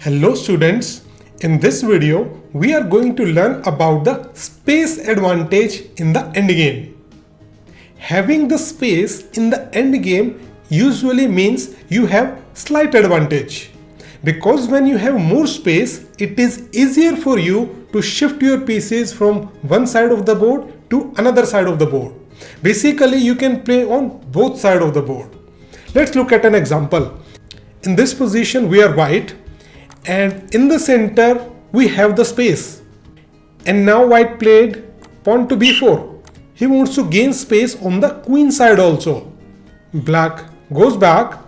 Hello students, in this video we are going to learn about the space advantage in the endgame. Having the space in the endgame usually means you have slight advantage, because when you have more space it is easier for you to shift your pieces from one side of the board to another side of the board. Basically you can play on both sides of the board. Let's look at an example. In this position we are white, and in the center we have the space, and now white played pawn to b4. He wants to gain space on the queen side also. Black goes back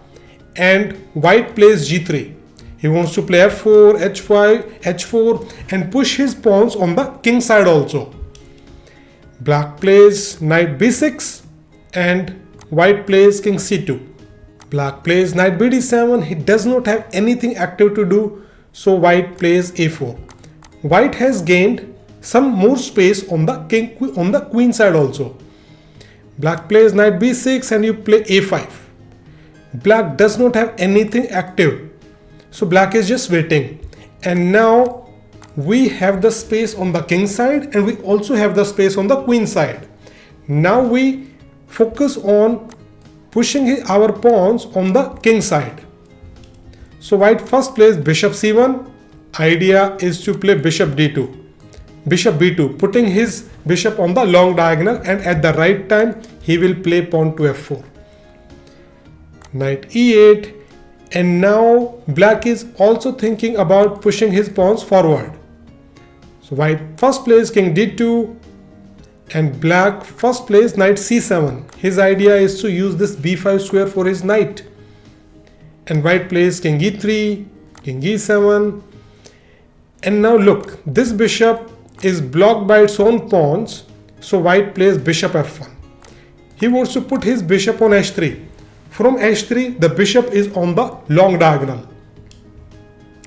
and white plays g3. He wants to play f4, h5, h4 and push his pawns on the king side also. Black plays knight b6 and white plays king c2. Black plays knight bd7. He does not have anything active to do, so white plays a4. White has gained some more space on the queen side also. Black plays knight b6 and you play a5. Black does not have anything active, so black is just waiting. And now we have the space on the king side and we also have the space on the queen side. Now we focus on pushing our pawns on the king side. So white first plays bishop c1. Idea is to play bishop d2, bishop b2, putting his bishop on the long diagonal, and at the right time he will play pawn to f4. Knight e8, and now black is also thinking about pushing his pawns forward. So white first plays king d2 and black first plays knight c7. His idea is to use this b5 square for his knight. And white plays king e3, king e7. And now look, this bishop is blocked by its own pawns, so white plays bishop f1. He wants to put his bishop on h3. From h3 the bishop is on the long diagonal.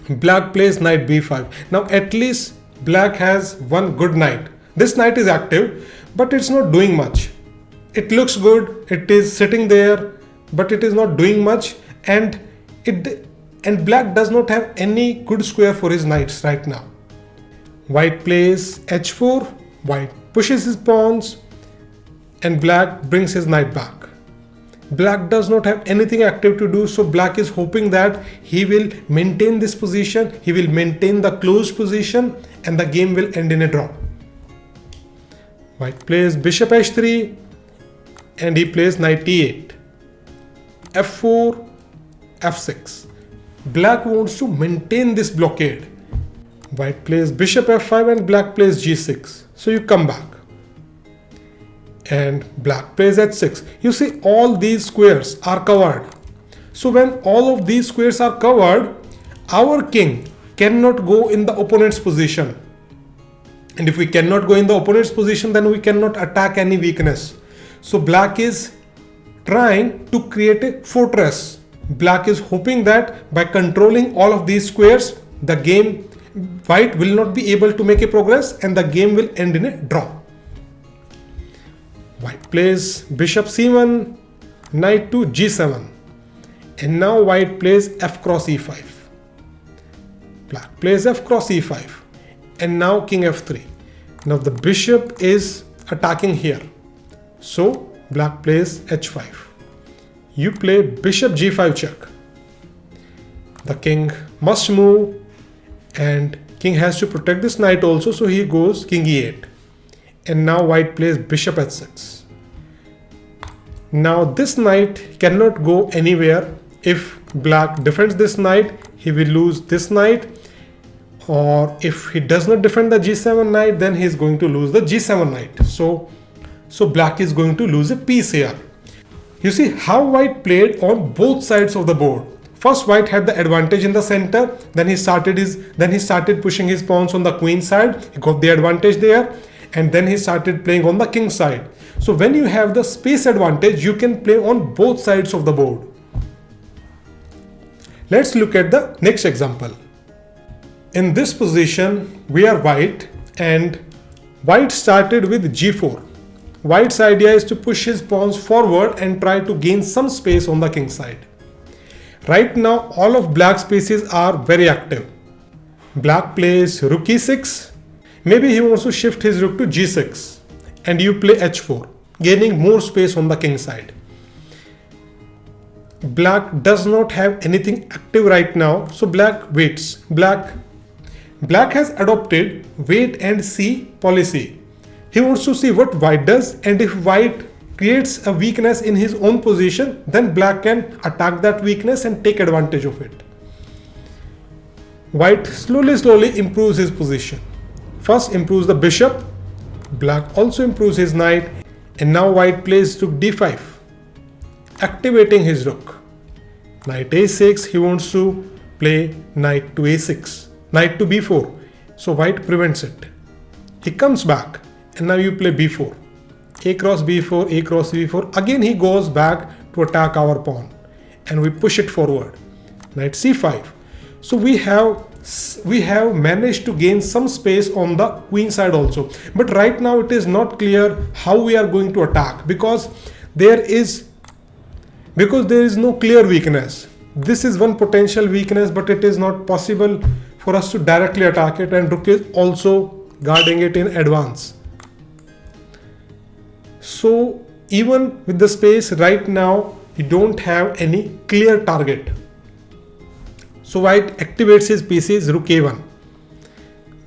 Black plays knight b5. Now at least black has one good knight. This knight is active, but it's not doing much. It looks good, it is sitting there, but it is not doing much, and black does not have any good square for his knights right now. White plays h4, white pushes his pawns, and black brings his knight back. Black does not have anything active to do, so black is hoping that he will maintain this position, he will maintain the closed position, and the game will end in a draw. White plays bishop h3 and he plays knight e8, f4, f6. Black wants to maintain this blockade. White plays bishop f5 and black plays g6. So you come back. And black plays h6. You see all these squares are covered. So when all of these squares are covered, our king cannot go in the opponent's position. And if we cannot go in the opponent's position, then we cannot attack any weakness. So black is trying to create a fortress. Black is hoping that by controlling all of these squares, the game, white will not be able to make a progress and the game will end in a draw. White plays bishop c1, knight to g7. And now white plays f cross e5. Black plays f cross e5. And now king f3. Now the bishop is attacking here, so black plays h5. You play bishop g5 check. The king must move and king has to protect this knight also, so he goes king e8. And now white plays bishop h6. Now this knight cannot go anywhere. If black defends this knight, he will lose this knight. Or if he does not defend the g7 knight, then he is going to lose the g7 knight. So black is going to lose a piece here. You see how white played on both sides of the board. First white had the advantage in the center, then he started pushing his pawns on the queen side. He got the advantage there, and then he started playing on the king side. So when you have the space advantage, you can play on both sides of the board. Let's look at the next example. In this position, we are white, and white started with g4. White's idea is to push his pawns forward and try to gain some space on the king side. Right now all of black's pieces are very active. Black plays rook e6. Maybe he wants to shift his rook to g6 and you play h4, gaining more space on the king side. Black does not have anything active right now, so black waits. Black has adopted wait and see policy. He wants to see what white does, and if white creates a weakness in his own position, then black can attack that weakness and take advantage of it. White slowly improves his position. First improves the bishop, black also improves his knight, and now white plays rook d5, activating his rook. Knight a6, he wants to play knight to a6, knight to b4, so white prevents it. He comes back, and now you play b4, a cross b4, a cross b4. Again he goes back to attack our pawn, and we push it forward. Knight c5. So we have managed to gain some space on the queen side also, but right now it is not clear how we are going to attack because there is no clear weakness. This is one potential weakness, but it is not possible for us to directly attack it, and rook is also guarding it in advance. So even with the space right now, you don't have any clear target. So white activates his pieces, rook a1.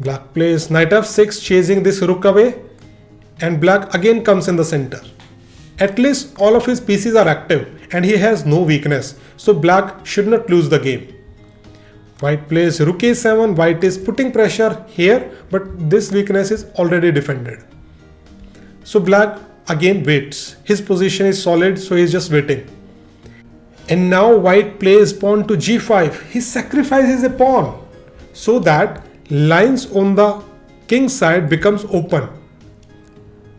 Black plays knight f6, chasing this rook away, and black again comes in the center. At least all of his pieces are active and he has no weakness, so black should not lose the game. White plays rook a7, white is putting pressure here, but this weakness is already defended. So black again waits. His position is solid, so he is just waiting. And now white plays pawn to g5. He sacrifices a pawn so that lines on the king side becomes open.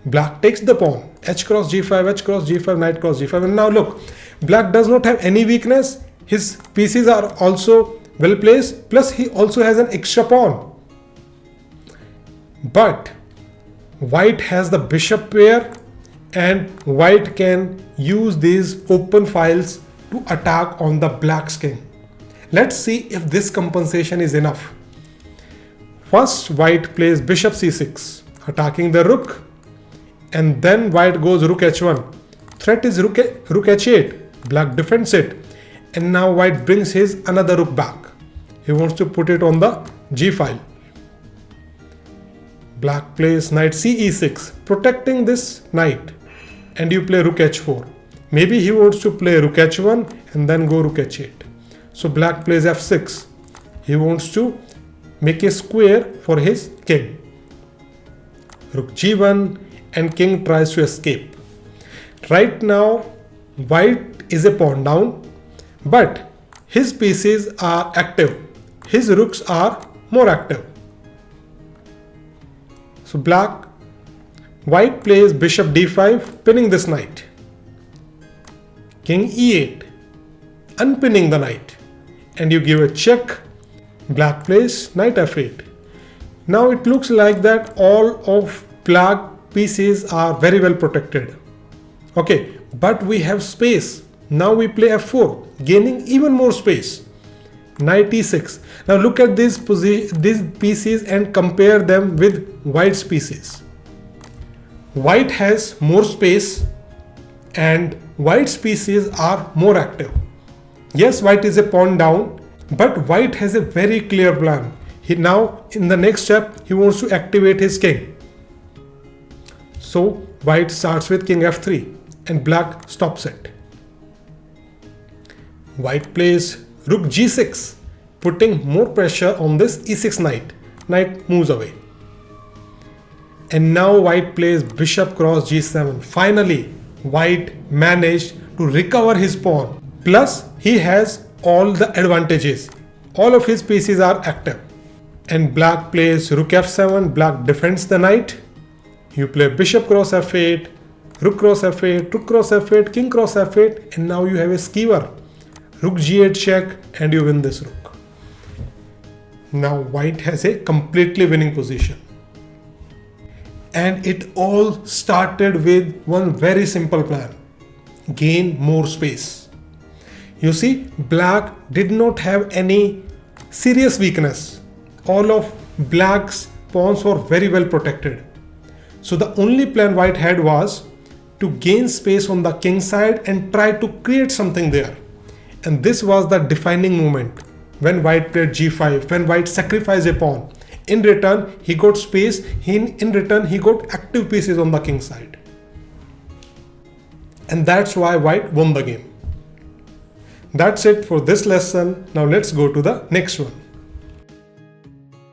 Black takes the pawn, h cross g5, h cross g5, knight cross g5. And now look, black does not have any weakness. His pieces are also well placed, plus he also has an extra pawn. But white has the bishop pair, and white can use these open files to attack on the black's king. Let's see if this compensation is enough. First, white plays bishop c6, attacking the rook, and then white goes rook h1. Threat is rook h8. Black defends it, and now white brings his another rook back. He wants to put it on the g file. Black plays knight ce6, protecting this knight, and you play rook h4. Maybe he wants to play rook h1 and then go rook h8. So black plays f6. He wants to make a square for his king. Rook g1, and king tries to escape. Right now white is a pawn down, but his pieces are active. His rooks are more active. So white plays bishop d5, pinning this knight. King e8, unpinning the knight, and you give a check. Black plays knight f8. Now it looks like that all of black pieces are very well protected. Okay, but we have space. Now we play f4, gaining even more space. Knight e6. Now look at these pieces and compare them with white's pieces. White has more space and white's pieces are more active. Yes, white is a pawn down, but white has a very clear plan. Now in the next step, he wants to activate his king. So white starts with king f3 and black stops it. White plays rook g6, putting more pressure on this e6 knight. Knight moves away. And now white plays bishop cross g7. Finally, white managed to recover his pawn. Plus, he has all the advantages. All of his pieces are active. And black plays rook f7. Black defends the knight. You play bishop cross f8, rook cross f8, rook cross f8, king cross f8, and now you have a skewer. Rook g8 check, and you win this rook. Now white has a completely winning position. And it all started with one very simple plan: gain more space. You see, black did not have any serious weakness. all of black's pawns were very well protected. So the only plan white had was to gain space on the king side and try to create something there. And this was the defining moment when white played g5, when white sacrificed a pawn. In return, he got space, in return he got active pieces on the king side. And that's why white won the game. That's it for this lesson. Now let's go to the next one.